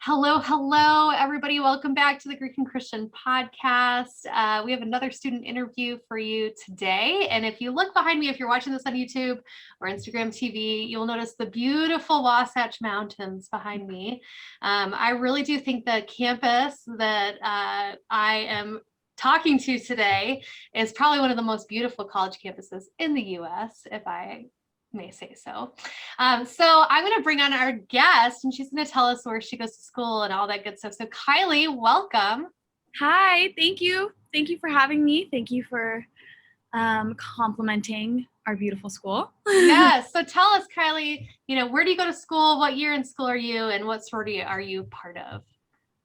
Hello, hello, everybody. Welcome back to the Greek and Christian podcast. We have another student interview for you today. And if you look behind me, if you're watching this on YouTube or Instagram TV, you'll notice the beautiful Wasatch Mountains behind me. I really do think the campus that I am talking to today is probably one of the most beautiful college campuses in the US, if I may say so. So I'm going to bring on our guest, and she's going to tell us where she goes to school and all that good stuff. So Kylie, welcome. Hi, thank you. Thank you for having me. Thank you for complimenting our beautiful school. Yes. So tell us, Kylie, where do you go to school? What year in school are you, and what sorority are you part of?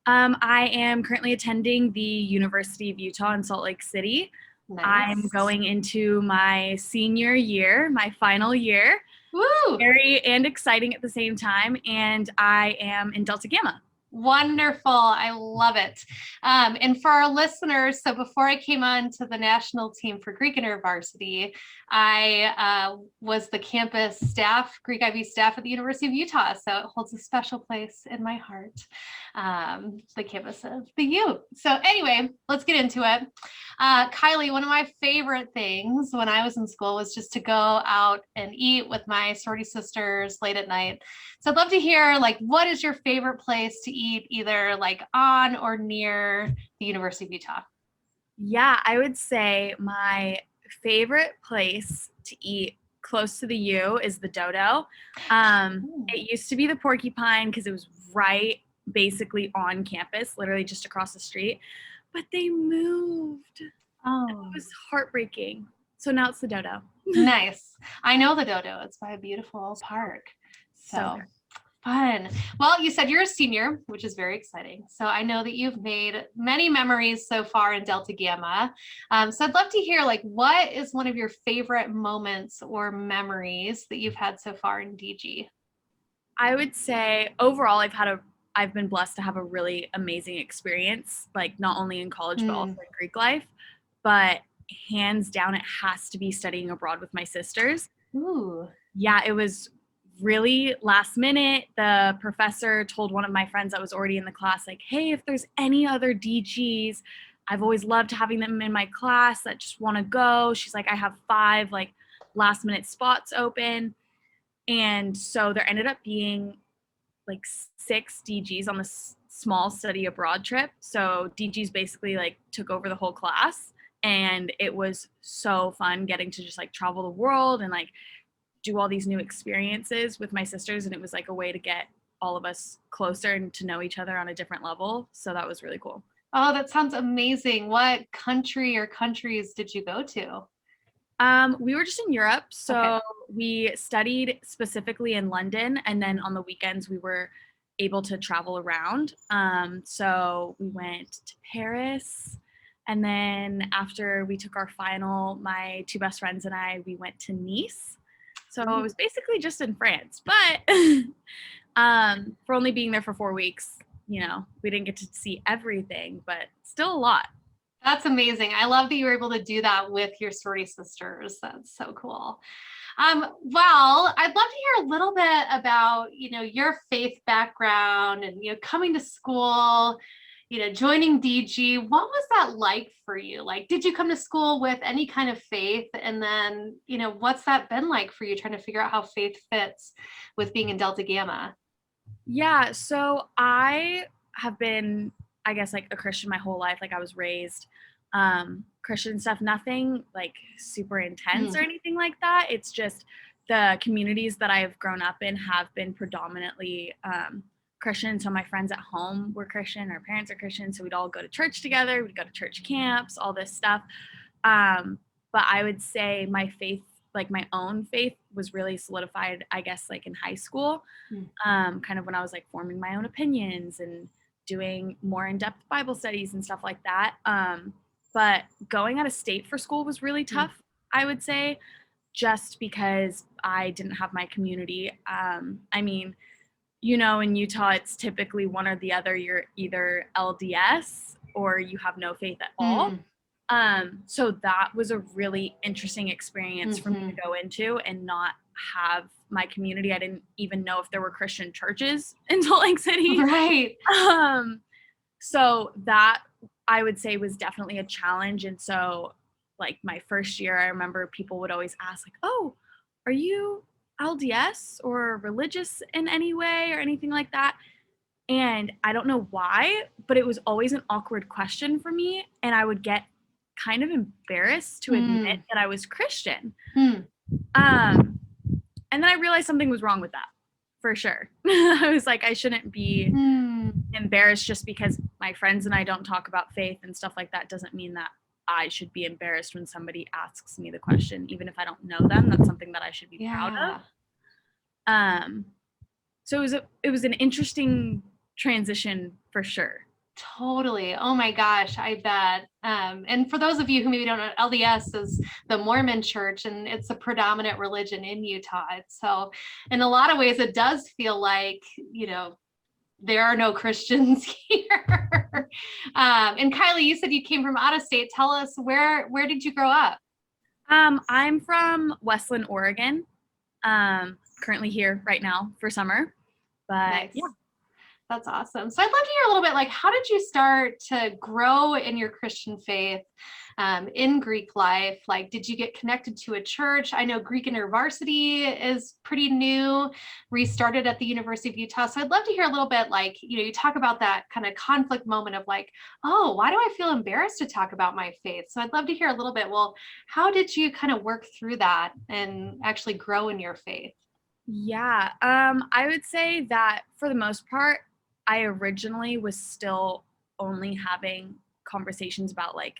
I am currently attending the University of Utah in Salt Lake City. Nice. I'm going into my senior year, my final year. Woo! Very and exciting at the same time. And I am in Delta Gamma. Wonderful. I love it. And for our listeners, so before I came on to the national team for Greek InterVarsity, I was the campus staff, Greek IB staff at the University of Utah. So it holds a special place in my heart, the campus of the U. So anyway, let's get into it. Kylie, one of my favorite things when I was in school was just to go out and eat with my sorority sisters late at night. So I'd love to hear, what is your favorite place to eat, either on or near the University of Utah? Yeah, I would say my favorite place to eat close to the U is the Dodo. It used to be the Porcupine because it was right basically on campus, literally just across the street, but they moved. Oh, it was heartbreaking. So now it's the Dodo. Nice. I know the Dodo. It's by a beautiful park. So fun. Well, you said you're a senior, which is very exciting. So I know that you've made many memories so far in Delta Gamma. So I'd love to hear, what is one of your favorite moments or memories that you've had so far in DG? I would say overall, I've been blessed to have a really amazing experience, not only in college, but also in Greek life. But hands down, it has to be studying abroad with my sisters. Ooh. Yeah, it was really last minute. The professor told one of my friends that was already in the class, hey, if there's any other DGs, I've always loved having them in my class that just want to go. She's like, I have 5 last minute spots open. And so there ended up being 6 DGs on this small study abroad trip. So DGs basically took over the whole class, and it was so fun getting to just travel the world and do all these new experiences with my sisters. And it was a way to get all of us closer and to know each other on a different level. So that was really cool. Oh, that sounds amazing. What country or countries did you go to? We were just in Europe. So Okay. We studied specifically in London, and then on the weekends we were able to travel around. So we went to Paris, and then after we took our final, my 2 best friends and I, we went to Nice. So it was basically just in France, but for only being there for 4 weeks, we didn't get to see everything, but still a lot. That's amazing. I love that you were able to do that with your sorority sisters. That's so cool. Well, I'd love to hear a little bit about, your faith background and, coming to school, joining DG. What was that like for you? Did you come to school with any kind of faith? And then, what's that been like for you trying to figure out how faith fits with being in Delta Gamma? Yeah, so I have been, I guess, a Christian my whole life. I was raised Christian stuff, nothing super intense or anything like that. It's just the communities that I've grown up in have been predominantly Christian. So my friends at home were Christian, our parents are Christian, so we'd all go to church together, we'd go to church camps, all this stuff. But I would say my faith, my own faith, was really solidified, I guess, in high school, kind of when I was forming my own opinions and doing more in-depth Bible studies and stuff like that. But going out of state for school was really tough, I would say, just because I didn't have my community. I mean, in Utah, it's typically one or the other. You're either LDS or you have no faith at all. So that was a really interesting experience for me to go into and not have my community. I didn't even know if there were Christian churches in Salt Lake City. Right. So that I would say was definitely a challenge. And so like my first year, I remember people would always ask like, oh, are you LDS or religious in any way or anything like that? And I don't know why, but it was always an awkward question for me. And I would get kind of embarrassed to admit that I was Christian. And then I realized something was wrong with that, for sure. I was like, I shouldn't be embarrassed just because my friends and I don't talk about faith and stuff like that doesn't mean that I should be embarrassed when somebody asks me the question, even if I don't know them. That's something that I should be proud of. So it was an interesting transition for sure. Totally. Oh my gosh, I bet. And for those of you who maybe don't know, LDS is the Mormon church, and it's a predominant religion in Utah. So in a lot of ways, it does feel like, there are no Christians here. And Kylie, you said you came from out of state. Tell us, where did you grow up? I'm from Westland, Oregon. Currently here right now for summer. But Nice. Yeah. That's awesome. So I'd love to hear a little bit, like, how did you start to grow in your Christian faith in Greek life? Like, did you get connected to a church? I know Greek InterVarsity is pretty new, restarted at the University of Utah. So I'd love to hear a little bit, like, you talk about that kind of conflict moment of like, oh, why do I feel embarrassed to talk about my faith? So I'd love to hear a little bit, well, how did you kind of work through that and actually grow in your faith? Yeah, I would say that for the most part, I originally was still only having conversations about like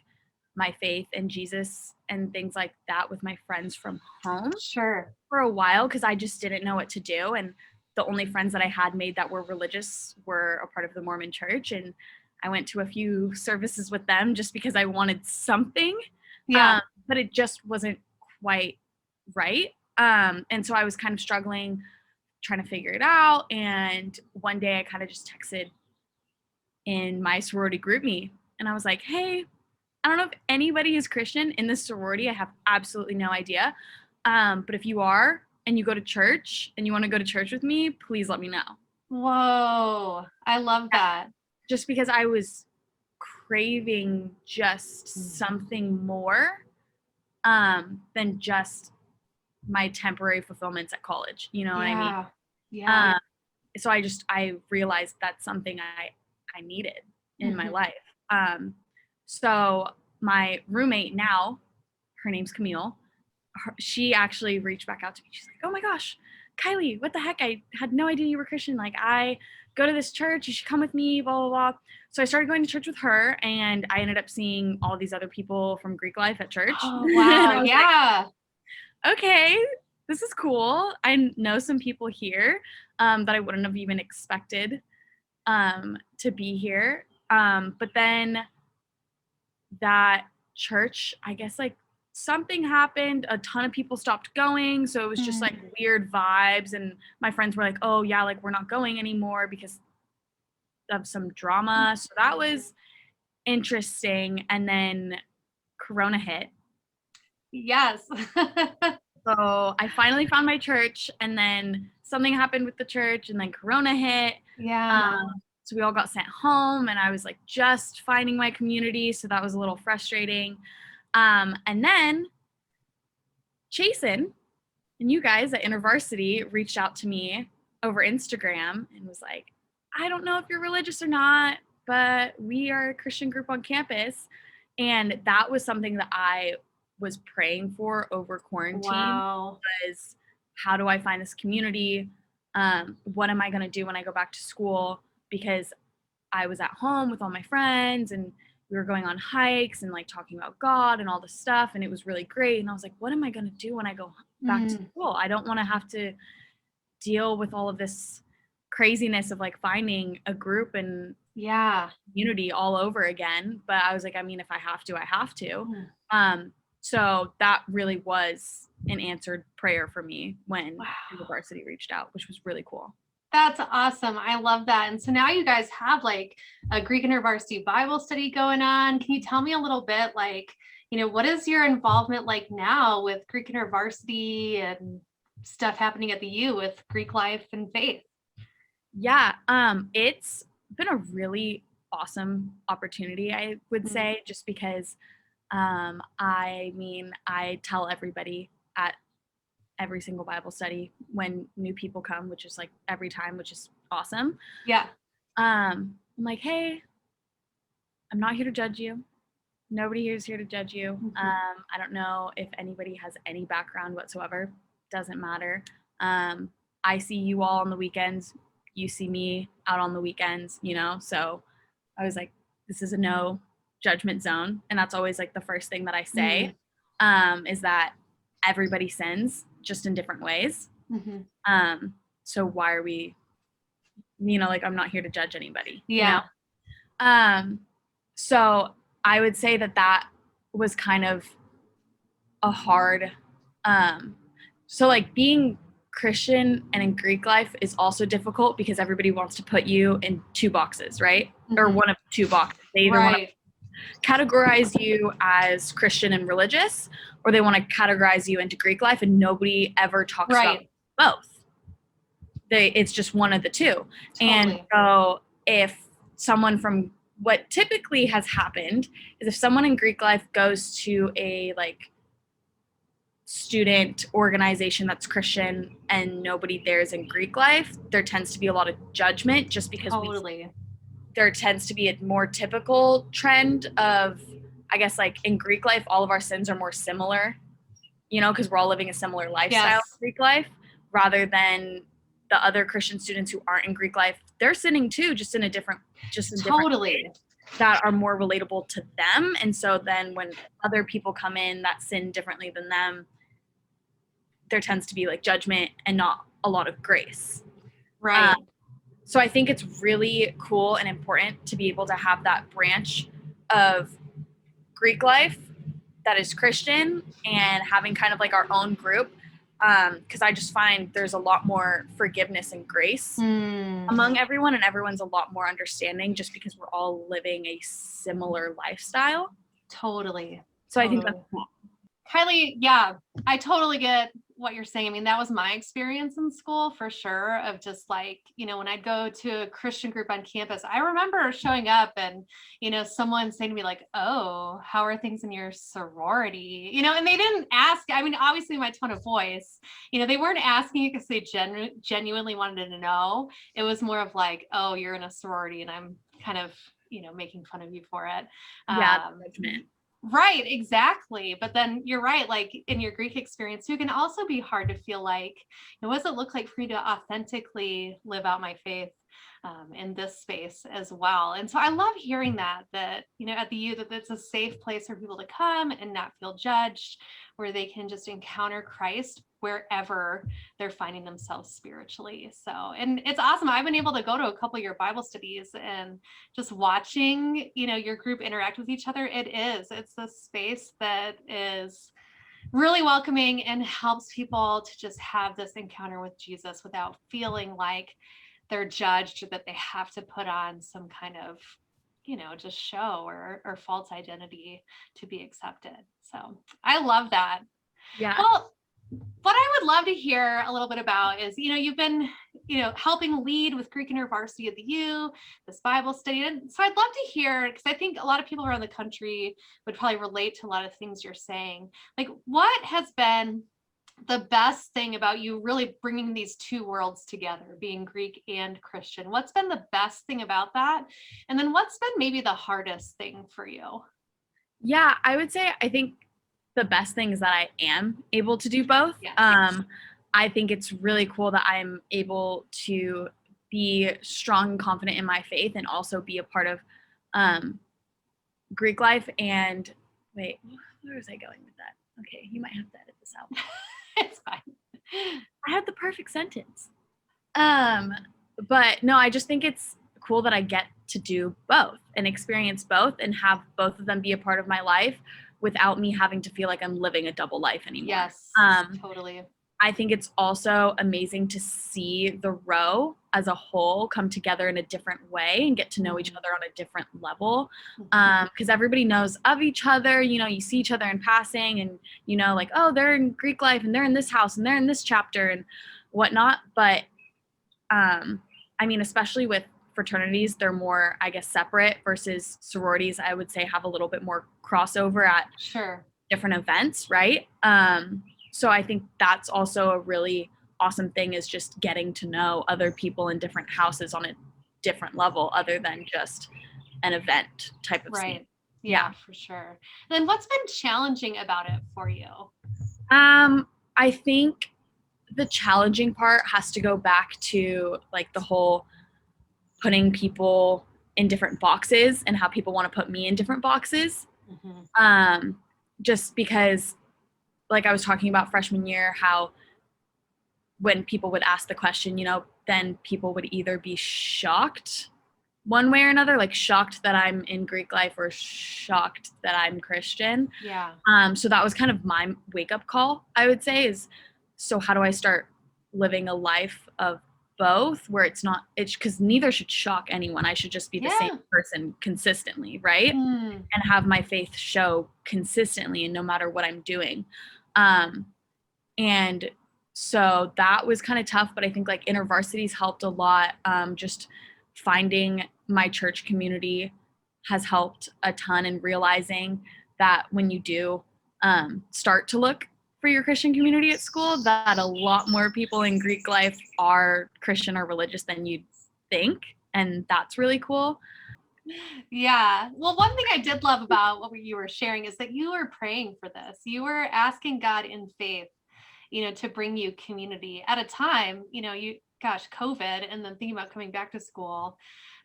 my faith and Jesus and things like that with my friends from home Sure. for a while because I just didn't know what to do. And the only friends that I had made that were religious were a part of the Mormon church. And I went to a few services with them just because I wanted something. Yeah. But it just wasn't quite right. And so I was kind of struggling trying to figure it out. And one day I kind of just texted in my sorority group me and I was like, hey, I don't know if anybody is Christian in this sorority. I have absolutely no idea. But if you are and you go to church and you want to go to church with me, please let me know. Whoa, I love that. Just because I was craving just something more than just my temporary fulfillments at college. You know what I mean? Yeah. So I realized that's something I needed in my life. So my roommate now, her name's Camille, she actually reached back out to me. She's like, oh my gosh, Kylie, what the heck? I had no idea you were Christian. Like, I go to this church. You should come with me, blah, blah, blah. So I started going to church with her, and I ended up seeing all these other people from Greek life at church. Oh, wow. Yeah. Like, okay, this is cool. I know some people here that I wouldn't have even expected to be here. But then that church, I guess, like, something happened, a ton of people stopped going, so it was just like weird vibes, and my friends were like, oh yeah, like we're not going anymore because of some drama. So that was interesting. And then Corona hit. Yes. So I finally found my church, and then something happened with the church, and then Corona hit. Yeah. So we all got sent home, and I was like just finding my community, so that was a little frustrating. And then Chasen and you guys at InterVarsity reached out to me over Instagram and was like, I don't know if you're religious or not, but we are a Christian group on campus. And that was something that I was praying for over quarantine. Wow. Was how do I find this community? What am I going to do when I go back to school? Because I was at home with all my friends and we were going on hikes and like talking about God and all this stuff, and it was really great. And I was like, what am I going to do when I go back to school? I don't want to have to deal with all of this craziness of like finding a group and community all over again. But I was like, I mean, if I have to, I have to. So that really was an answered prayer for me when InterVarsity reached out, which was really cool. That's awesome. I love that. And so now you guys have like a Greek InterVarsity Bible study going on. Can you tell me a little bit, like, what is your involvement like now with Greek InterVarsity and stuff happening at the U with Greek life and faith? Yeah, it's been a really awesome opportunity, I would say, just because I mean, I tell everybody at every single Bible study when new people come, which is like every time, which is awesome. Yeah. I'm like, hey, I'm not here to judge you. Nobody here is here to judge you. I don't know if anybody has any background whatsoever. Doesn't matter. I see you all on the weekends. You see me out on the weekends, So I was like, this is a no judgment zone. And that's always like the first thing that I say, is that everybody sins just in different ways. So why are we, like, I'm not here to judge anybody. Yeah. So I would say that was kind of a hard, so like being Christian and in Greek life is also difficult because everybody wants to put you in two boxes, right? Or one of two boxes. They either want to categorize you as Christian and religious, or they want to categorize you into Greek life, and nobody ever talks about both. It's just one of the two. And so if someone from what typically has happened is if someone in Greek life goes to a like student organization that's Christian and nobody there is in Greek life, there tends to be a lot of judgment just because there tends to be a more typical trend of, I guess, like in Greek life, all of our sins are more similar, because we're all living a similar lifestyle in Greek life, rather than the other Christian students who aren't in Greek life. They're sinning too, just in different ways that are more relatable to them. And so then when other people come in that sin differently than them, there tends to be like judgment and not a lot of grace. Right. So I think it's really cool and important to be able to have that branch of Greek life that is Christian and having kind of like our own group. Because I just find there's a lot more forgiveness and grace among everyone, and everyone's a lot more understanding just because we're all living a similar lifestyle. Totally. So I think that's cool. Kylie, yeah, I totally get what you're saying. I mean, that was my experience in school for sure, of just like, when I'd go to a Christian group on campus, I remember showing up and, someone saying to me like, oh, how are things in your sorority? And they didn't ask, I mean, obviously my tone of voice, they weren't asking because they genuinely wanted to know. It was more of like, oh, you're in a sorority and I'm kind of, making fun of you for it. Yeah, judgment. Right, exactly. But then you're right, like in your Greek experience, it can also be hard to feel like, what does it look like for me to authentically live out my faith in this space as well? And so I love hearing that at the U, that it's a safe place for people to come and not feel judged, where they can just encounter Christ wherever they're finding themselves spiritually. So, and it's awesome. I've been able to go to a couple of your Bible studies and just watching, your group interact with each other. It's a space that is really welcoming and helps people to just have this encounter with Jesus without feeling like they're judged or that they have to put on some kind of, just show or false identity to be accepted. So I love that. Yeah. Well, what I would love to hear a little bit about is, you've been, helping lead with Greek InterVarsity at the U, this Bible study. And so I'd love to hear, because I think a lot of people around the country would probably relate to a lot of things you're saying. Like, what has been the best thing about you really bringing these two worlds together, being Greek and Christian? What's been the best thing about that? And then what's been maybe the hardest thing for you? Yeah, I would say, I think the best thing is that I am able to do both. Yes. I think it's really cool that I'm able to be strong and confident in my faith and also be a part of Greek life. And wait, where was I going with that? Okay, you might have to edit this out. It's fine. I had the perfect sentence. But no, I just think it's cool that I get to do both and experience both and have both of them be a part of my life without me having to feel like I'm living a double life anymore. Yes, totally. I think it's also amazing to see the row as a whole come together in a different way and get to know each other on a different level. Because everybody knows of each other, you see each other in passing and, like, oh, they're in Greek life and they're in this house and they're in this chapter and whatnot. But especially with fraternities, they're more, I guess, separate versus sororities, I would say, have a little bit more crossover at different events, right? So I think that's also a really awesome thing, is just getting to know other people in different houses on a different level other than just an event type of thing. Yeah, for sure. Then what's been challenging about it for you? I think the challenging part has to go back to like the whole putting people in different boxes and how people want to put me in different boxes. Just because, like I was talking about freshman year, how when people would ask the question, then people would either be shocked one way or another, like shocked that I'm in Greek life or shocked that I'm Christian. Yeah. So that was kind of my wake-up call, I would say, is so how do I start living a life of both where it's because neither should shock anyone. I should just be the same person consistently, right? And have my faith show consistently and no matter what I'm doing. And so that was kind of tough, but I think like InterVarsity's helped a lot. Just finding my church community has helped a ton, and realizing that when you do start to look for your Christian community at school, that a lot more people in Greek life are Christian or religious than you'd think. And that's really cool. Yeah. Well, one thing I did love about what you were sharing is that you were praying for this. You were asking God in faith, to bring you community at a time, COVID, and then thinking about coming back to school.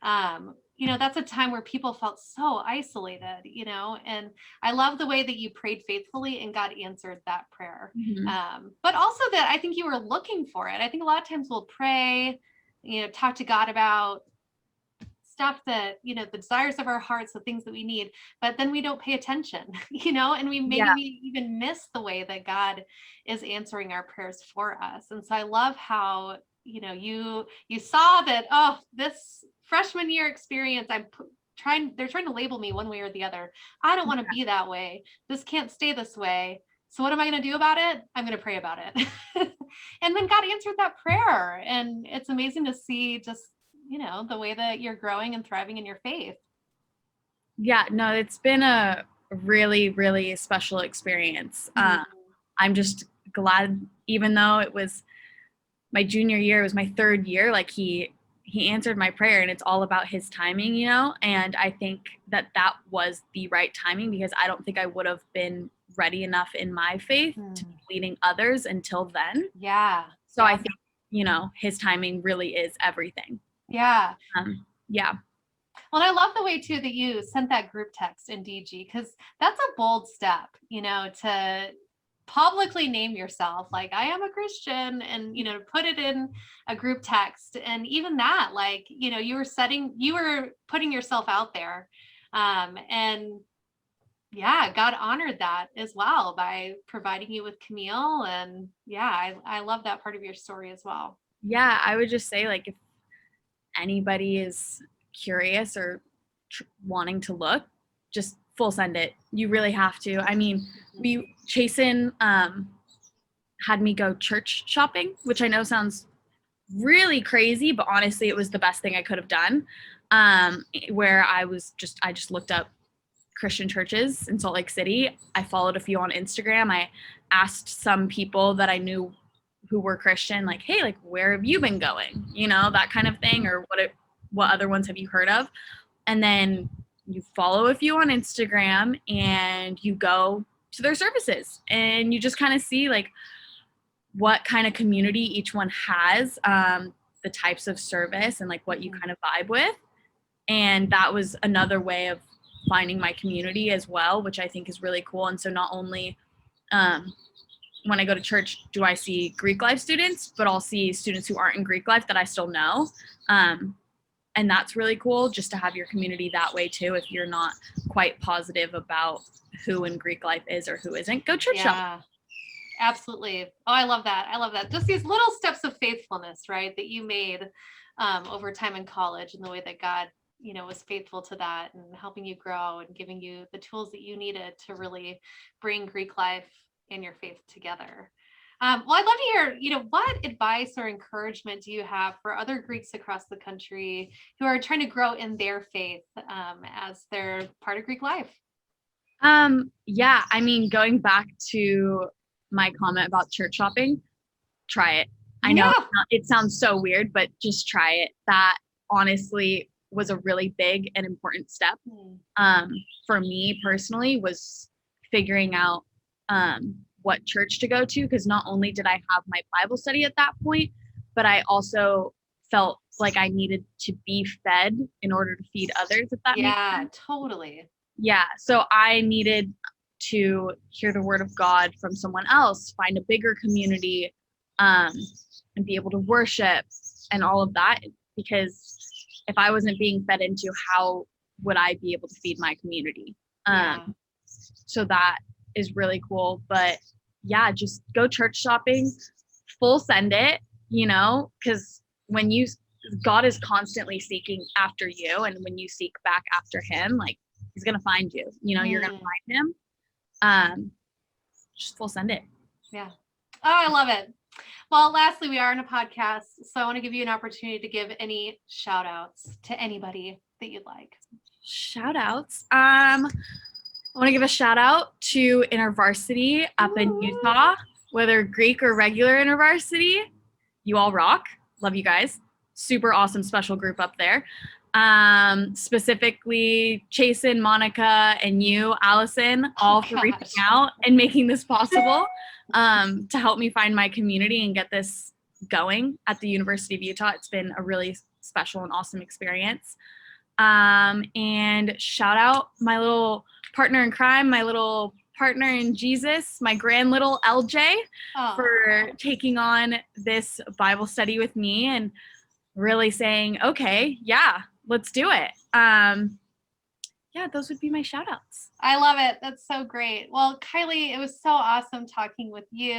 That's a time where people felt so isolated, and I love the way that you prayed faithfully and God answered that prayer. But also that I think you were looking for it. I think a lot of times we'll pray, talk to God about stuff that, the desires of our hearts, the things that we need, but then we don't pay attention, and we even miss the way that God is answering our prayers for us. And so I love how, you saw that, oh, this freshman year experience, they're trying to label me one way or the other. I don't want to be that way. This can't stay this way. So what am I going to do about it? I'm going to pray about it. And then God answered that prayer. And it's amazing to see just, the way that you're growing and thriving in your faith. Yeah, no, it's been a really, really special experience. I'm just glad, even though it was my junior year, it was my third year, like he answered my prayer, and it's all about his timing, and I think that was the right timing, because I don't think I would have been ready enough in my faith to be leading others until then. Yeah. So I think, his timing really is everything. Yeah. Yeah. Well, I love the way too that you sent that group text in DG, because that's a bold step, to publicly name yourself like I am a Christian, and put it in a group text. And even that, like, you were putting yourself out there, and yeah, God honored that as well by providing you with Camille. And yeah, I love that part of your story as well. Yeah, I would just say, like, if anybody is curious or wanting to look, just full send it. You really have to. I mean, Chasen had me go church shopping, which I know sounds really crazy, but honestly, it was the best thing I could have done. Where I just looked up Christian churches in Salt Lake City. I followed a few on Instagram. I asked some people that I knew who were Christian, like, hey, like, where have you been going? That kind of thing, or what other ones have you heard of? And then you follow a few on Instagram and you go to their services, and you just kind of see like what kind of community each one has, the types of service, and like what you kind of vibe with. And that was another way of finding my community as well, which I think is really cool. And so not only when I go to church do I see Greek life students, but I'll see students who aren't in Greek life that I still know. And that's really cool, just to have your community that way too. If you're not quite positive about who in Greek life is or who isn't, go church shop. Absolutely. Oh, I love that. I love that. Just these little steps of faithfulness, right, that you made over time in college, and the way that God, was faithful to that and helping you grow and giving you the tools that you needed to really bring Greek life and your faith together. Well, I'd love to hear, what advice or encouragement do you have for other Greeks across the country who are trying to grow in their faith as they're part of Greek life? Yeah, I mean, going back to my comment about church shopping, try it. I know Yeah. it sounds so weird, but just try it. That honestly was a really big and important step. For me personally, was figuring out what church to go to, because not only did I have my Bible study at that point, but I also felt like I needed to be fed in order to feed others, if that makes Yeah, sense. totally. Yeah, so I needed to hear the word of God from someone else, find a bigger community, and be able to worship and all of that. Because if I wasn't being fed into, how would I be able to feed my community? Yeah. So that is really cool. But yeah, just go church shopping, full send it, because when God is constantly seeking after you, and when you seek back after him, like, he's gonna find you. You're gonna find him. Just full send it. Yeah. Oh, I love it. Well, lastly, we are in a podcast, so I want to give you an opportunity to give any shout outs to anybody that you'd like. Shout outs. I want to give a shout out to InterVarsity up in Utah, whether Greek or regular InterVarsity. You all rock. Love you guys. Super awesome special group up there. Specifically Chasen, Monica, and you, Allison, all for reaching out and making this possible, to help me find my community and get this going at the University of Utah. It's been a really special and awesome experience. And shout out my little partner in crime, my little partner in Jesus, my grand little LJ, for taking on this Bible study with me and really saying, okay, yeah, let's do it. Yeah, those would be my shout outs. I love it. That's so great. Well, Kylie, it was so awesome talking with you.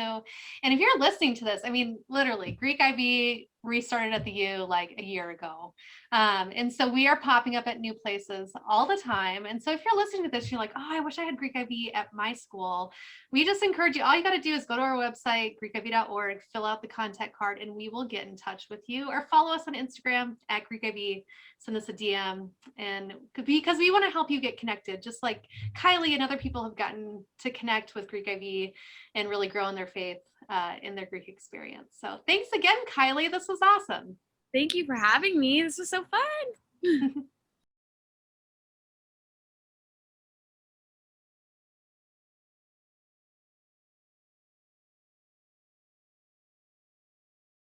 And if you're listening to this, I mean, literally, Greek IB restarted at the U like a year ago. And so we are popping up at new places all the time. And so if you're listening to this, you're like, oh, I wish I had Greek IB at my school. We just encourage you, all you got to do is go to our website, greekib.org, fill out the contact card, and we will get in touch with you, or follow us on Instagram at Greek IB. Send us a DM, and because we want to help you get connected, just like Kylie and other people have gotten to connect with Greek IV and really grow in their faith in their Greek experience. So thanks again, Kylie. This was awesome. Thank you for having me. This was so fun.